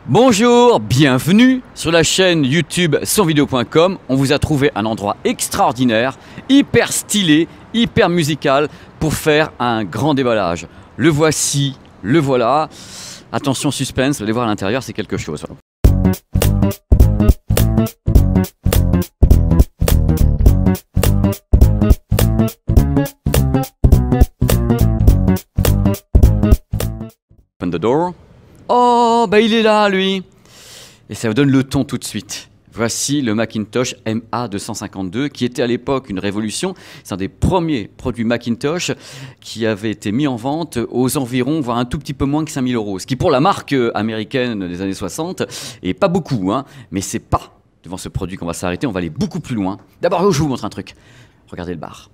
Bonjour, bienvenue sur la chaîne YouTube sonvideo.com. On vous a trouvé un endroit extraordinaire, hyper stylé, hyper musical pour faire un grand déballage. Le voici, le voilà. Attention suspense, allez voir à l'intérieur, c'est quelque chose. Open the door. Oh, bah il est là, lui. Et ça vous donne le ton tout de suite. Voici le Macintosh MA252, qui était à l'époque une révolution. C'est un des premiers produits Macintosh qui avait été mis en vente aux environs, voire un tout petit peu moins que 5 000 €. Ce qui, pour la marque américaine des années 60, est pas beaucoup, hein. Mais c'est pas devant ce produit qu'on va s'arrêter, on va aller beaucoup plus loin. D'abord, je vous montre un truc. Regardez le bar.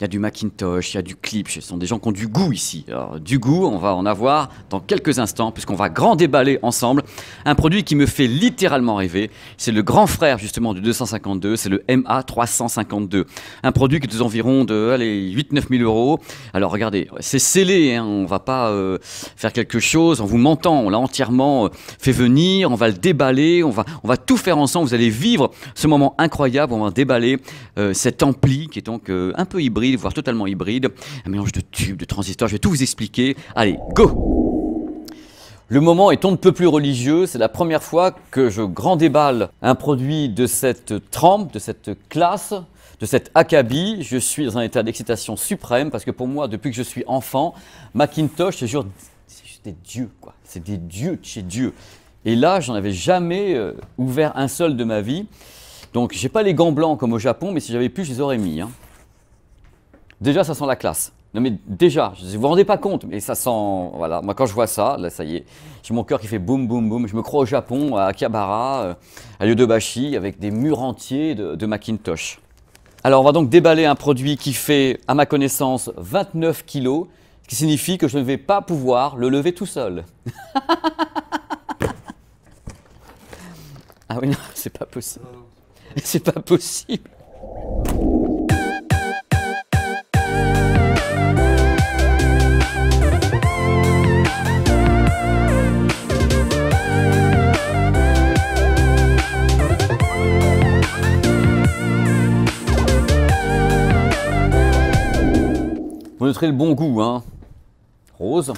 Il y a du Macintosh, il y a du clip, ce sont des gens qui ont du goût ici. Alors, du goût, on va en avoir dans quelques instants, puisqu'on va grand déballer ensemble un produit qui me fait littéralement rêver. C'est le grand frère justement du 252, c'est le MA352. Un produit qui est aux environs de 8-9 000 €. Alors regardez, c'est scellé, hein, on ne va pas faire quelque chose en vous mentant, on l'a entièrement fait venir, on va le déballer, on va tout faire ensemble, vous allez vivre ce moment incroyable, on va déballer cet ampli qui est donc un peu hybride, voire totalement hybride, un mélange de tubes, de transistors, je vais tout vous expliquer. Allez, go! Le moment est on ne peut plus religieux, c'est la première fois que je grand déballe un produit de cette trempe, de cette classe, de cet acabit. Je suis dans un état d'excitation suprême parce que pour moi, depuis que je suis enfant, Macintosh, c'est juste des dieux, quoi. C'est des dieux de chez Dieu. Et là, j'en avais jamais ouvert un seul de ma vie. Donc, j'ai pas les gants blancs comme au Japon, mais si j'avais pu, je les aurais mis, hein. Déjà, ça sent la classe. Non mais déjà, vous ne vous rendez pas compte, mais ça sent... Voilà, moi quand je vois ça, là ça y est, j'ai mon cœur qui fait boum boum boum. Je me crois au Japon, à Akihabara, à Yodobashi, avec des murs entiers de Macintosh. Alors on va donc déballer un produit qui fait, à ma connaissance, 29 kg, ce qui signifie que je ne vais pas pouvoir le lever tout seul. Ah oui, non, c'est pas possible. C'est pas possible. Vous noterez le bon goût, hein. Rose.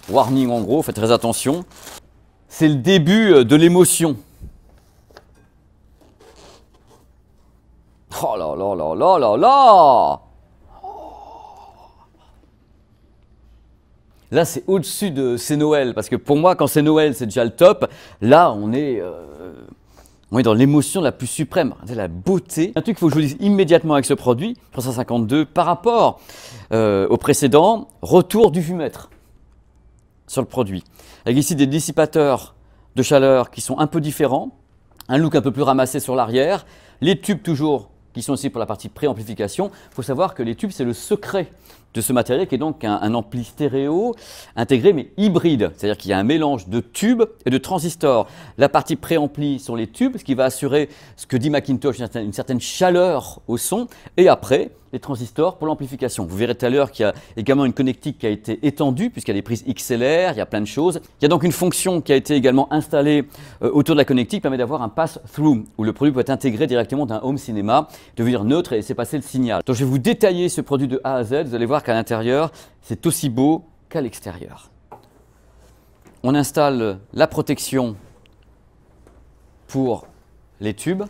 Warning en gros, faites très attention. C'est le début de l'émotion. Oh là là là là là là! Là, c'est au-dessus de c'est Noël, parce que pour moi, quand c'est Noël, c'est déjà le top. Là, on est dans l'émotion la plus suprême, la beauté. Un truc qu'il faut que je vous dise immédiatement avec ce produit, 352, par rapport au précédent, retour du vumètre sur le produit. Avec ici des dissipateurs de chaleur qui sont un peu différents, un look un peu plus ramassé sur l'arrière, les tubes toujours qui sont aussi pour la partie préamplification. Il faut savoir que les tubes, c'est le secret de ce matériel qui est donc un ampli stéréo intégré mais hybride. C'est-à-dire qu'il y a un mélange de tubes et de transistors. La partie préampli sur les tubes, ce qui va assurer ce que dit Macintosh, une certaine chaleur au son. Et après, les transistors pour l'amplification. Vous verrez tout à l'heure qu'il y a également une connectique qui a été étendue puisqu'il y a des prises XLR, il y a plein de choses. Il y a donc une fonction qui a été également installée autour de la connectique qui permet d'avoir un pass-through où le produit peut être intégré directement d'un home cinéma, devenir neutre et laisser passer le signal. Donc je vais vous détailler ce produit de A à Z. Vous allez voir qu'à l'intérieur, c'est aussi beau qu'à l'extérieur. On installe la protection pour les tubes.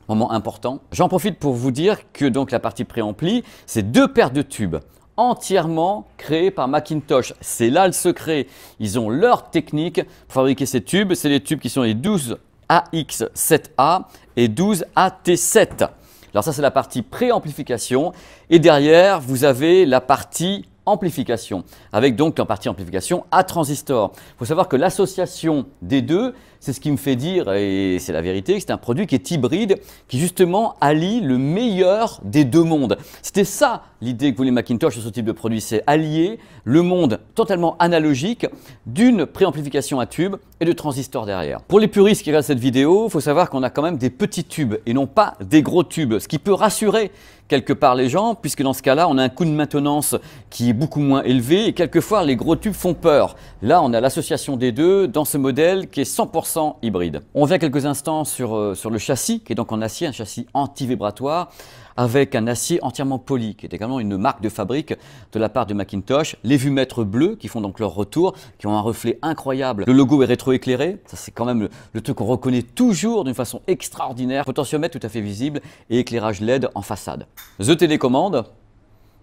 Moment important. J'en profite pour vous dire que donc la partie préampli, c'est deux paires de tubes entièrement créés par Macintosh. C'est là le secret. Ils ont leur technique pour fabriquer ces tubes. C'est les tubes qui sont les 12AX7A et 12AT7. Alors ça, c'est la partie préamplification. Et derrière, vous avez la partie amplification, avec donc en partie amplification à transistor. Il faut savoir que l'association des deux, c'est ce qui me fait dire, et c'est la vérité, que c'est un produit qui est hybride, qui justement allie le meilleur des deux mondes. C'était ça l'idée que voulait Macintosh sur ce type de produit, c'est allier le monde totalement analogique d'une préamplification à tube et de transistors derrière. Pour les puristes qui regardent cette vidéo, il faut savoir qu'on a quand même des petits tubes et non pas des gros tubes, ce qui peut rassurer quelque part les gens, puisque dans ce cas-là, on a un coût de maintenance qui est beaucoup moins élevé et quelquefois les gros tubes font peur. Là, on a l'association des deux dans ce modèle qui est 100% hybride. On revient quelques instants sur le châssis, qui est donc en acier, un châssis anti-vibratoire, avec un acier entièrement poli, qui est également une marque de fabrique de la part de Macintosh. Les vumètres bleus qui font donc leur retour, qui ont un reflet incroyable. Le logo est rétroéclairé, ça c'est quand même le truc qu'on reconnaît toujours d'une façon extraordinaire. Potentiomètre tout à fait visible et éclairage LED en façade. The télécommande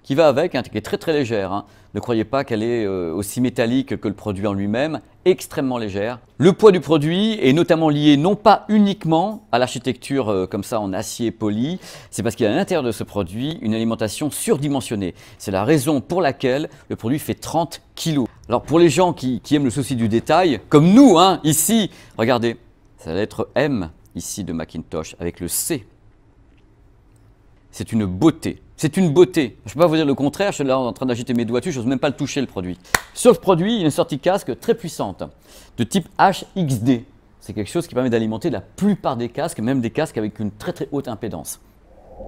qui va avec, qui est très très légère. Hein. Ne croyez pas qu'elle est aussi métallique que le produit en lui-même, extrêmement légère. Le poids du produit est notamment lié non pas uniquement à l'architecture comme ça en acier poli, c'est parce qu'il y a à l'intérieur de ce produit une alimentation surdimensionnée. C'est la raison pour laquelle le produit fait 30 kg. Alors pour les gens qui aiment le souci du détail, comme nous hein, ici, regardez, c'est la lettre M ici de Macintosh avec le C. C'est une beauté. C'est une beauté. Je ne peux pas vous dire le contraire, je suis là en train d'agiter mes doigts dessus, je n'ose même pas le toucher le produit. Sur ce produit, il y a une sortie casque très puissante, de type HXD. C'est quelque chose qui permet d'alimenter la plupart des casques, même des casques avec une très très haute impédance.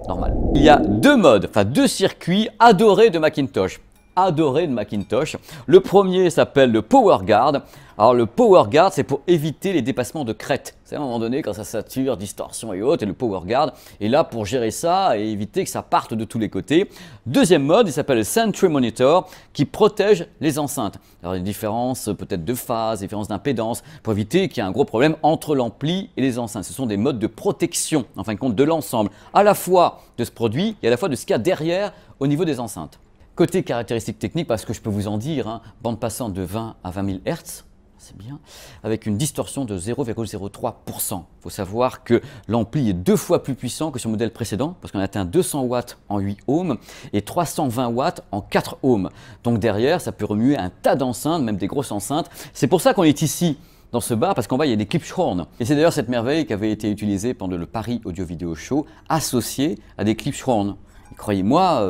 Normal. Il y a deux modes, enfin deux circuits adorés de Macintosh. Adoré de Macintosh. Le premier s'appelle le Power Guard. Alors le Power Guard, c'est pour éviter les dépassements de crête. C'est à un moment donné quand ça sature, distorsion et autres, et le Power Guard est là pour gérer ça et éviter que ça parte de tous les côtés. Deuxième mode, il s'appelle le Sentry Monitor, qui protège les enceintes. Alors des différences peut-être de phase, différences d'impédance, pour éviter qu'il y ait un gros problème entre l'ampli et les enceintes. Ce sont des modes de protection, en fin de compte, de l'ensemble, à la fois de ce produit et à la fois de ce qu'il y a derrière au niveau des enceintes. Côté caractéristiques techniques, parce que je peux vous en dire, hein, bande passante de 20 à 20 000 Hz, c'est bien, avec une distorsion de 0,03%. Il faut savoir que l'ampli est 2 fois plus puissant que son modèle précédent, parce qu'on atteint 200 watts en 8 ohms et 320 watts en 4 ohms. Donc derrière, ça peut remuer un tas d'enceintes, même des grosses enceintes. C'est pour ça qu'on est ici, dans ce bar, parce qu'en bas, il y a des Klipschorn. Et c'est d'ailleurs cette merveille qui avait été utilisée pendant le Paris Audio Video Show, associée à des Klipschorn. Croyez-moi,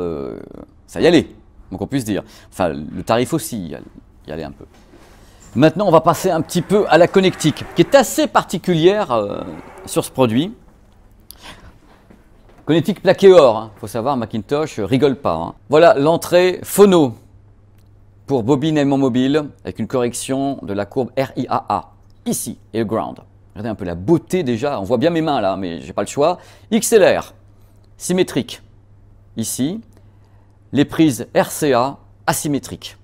ça y allait, donc on puisse dire. Enfin, le tarif aussi y allait un peu. Maintenant, on va passer un petit peu à la connectique, qui est assez particulière sur ce produit. Connectique plaqué or, il faut savoir, Macintosh rigole pas. Hein. Voilà l'entrée phono pour bobine aimant mobile, avec une correction de la courbe RIAA, ici, et le ground. Regardez un peu la beauté déjà, on voit bien mes mains là, mais j'ai pas le choix. XLR, symétrique, ici. Les prises RCA asymétriques.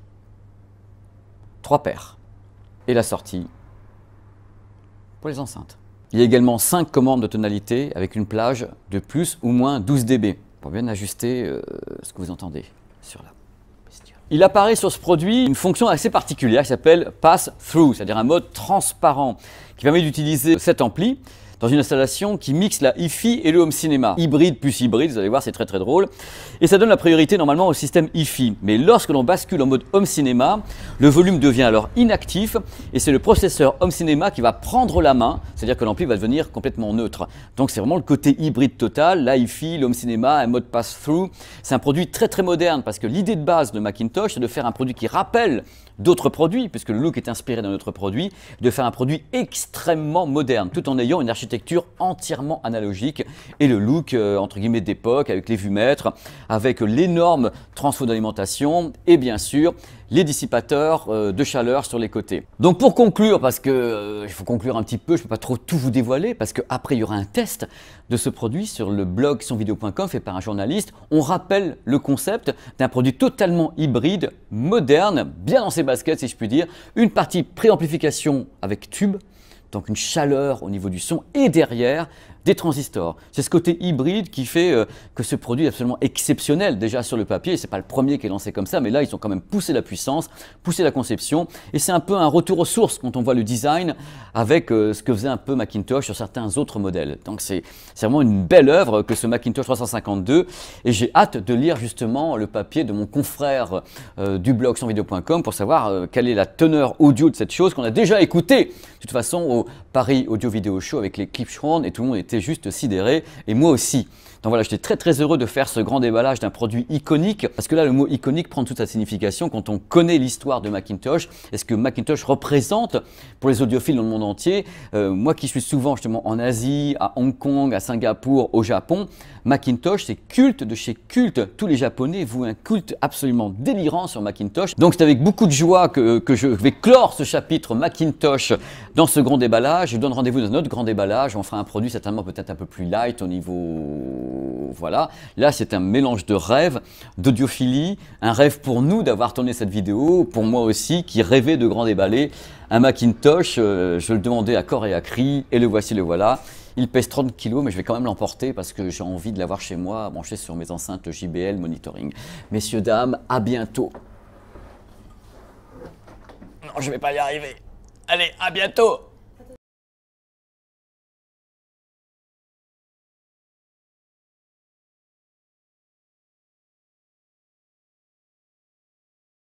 3 paires. Et la sortie pour les enceintes. Il y a également 5 commandes de tonalité avec une plage de plus ou moins 12 dB pour bien ajuster ce que vous entendez sur la posture. Il apparaît sur ce produit une fonction assez particulière qui s'appelle Pass-Through, c'est-à-dire un mode transparent qui permet d'utiliser cet ampli dans une installation qui mixe la hi-fi et le home cinéma. Hybride plus hybride, vous allez voir, c'est très très drôle. Et ça donne la priorité normalement au système hi-fi. Mais lorsque l'on bascule en mode home cinéma, le volume devient alors inactif et c'est le processeur home cinéma qui va prendre la main, c'est-à-dire que l'ampli va devenir complètement neutre. Donc c'est vraiment le côté hybride total, la hi-fi, le home cinéma, un mode pass-through. C'est un produit très très moderne parce que l'idée de base de Macintosh, c'est de faire un produit qui rappelle d'autres produits, puisque le look est inspiré d'un autre produit, de faire un produit extrêmement moderne, tout en ayant une architecture entièrement analogique et le look entre guillemets d'époque, avec les vumètres, avec l'énorme transfo d'alimentation et bien sûr les dissipateurs de chaleur sur les côtés. Donc pour conclure, parce que il faut conclure un petit peu, je ne peux pas trop tout vous dévoiler, parce qu'après il y aura un test de ce produit sur le blog sonvideo.com fait par un journaliste. On rappelle le concept d'un produit totalement hybride, moderne, bien dans ses baskets si je puis dire, une partie préamplification avec tube, donc une chaleur au niveau du son et derrière des transistors. C'est ce côté hybride qui fait que ce produit est absolument exceptionnel déjà sur le papier. Ce n'est pas le premier qui est lancé comme ça, mais là ils ont quand même poussé la puissance, poussé la conception et c'est un peu un retour aux sources quand on voit le design avec ce que faisait un peu Macintosh sur certains autres modèles. Donc c'est vraiment une belle œuvre que ce Macintosh 352 et j'ai hâte de lire justement le papier de mon confrère du blog sonvideo.com pour savoir quelle est la teneur audio de cette chose qu'on a déjà écoutée de toute façon au Paris Audio Video Show avec les Klipschorn et tout le monde était juste sidéré et moi aussi. Donc voilà, j'étais très très heureux de faire ce grand déballage d'un produit iconique, parce que là, le mot iconique prend toute sa signification quand on connaît l'histoire de Macintosh et ce que Macintosh représente pour les audiophiles dans le monde entier. Moi qui suis souvent justement en Asie, à Hong Kong, à Singapour, au Japon, Macintosh, c'est culte de chez culte. Tous les Japonais vouent un culte absolument délirant sur Macintosh. Donc c'est avec beaucoup de joie que je vais clore ce chapitre Macintosh dans ce grand déballage. Je vous donne rendez-vous dans un autre grand déballage. On fera un produit certainement peut-être un peu plus light au niveau... Voilà. Là, c'est un mélange de rêve, d'audiophilie. Un rêve pour nous d'avoir tourné cette vidéo. Pour moi aussi, qui rêvait de grand déballer. Un Macintosh, je le demandais à corps et à cri. Et le voici, le voilà. Il pèse 30 kg, mais je vais quand même l'emporter parce que j'ai envie de l'avoir chez moi, branché sur mes enceintes JBL Monitoring. Messieurs, dames, à bientôt. Non, je ne vais pas y arriver. Allez, à bientôt.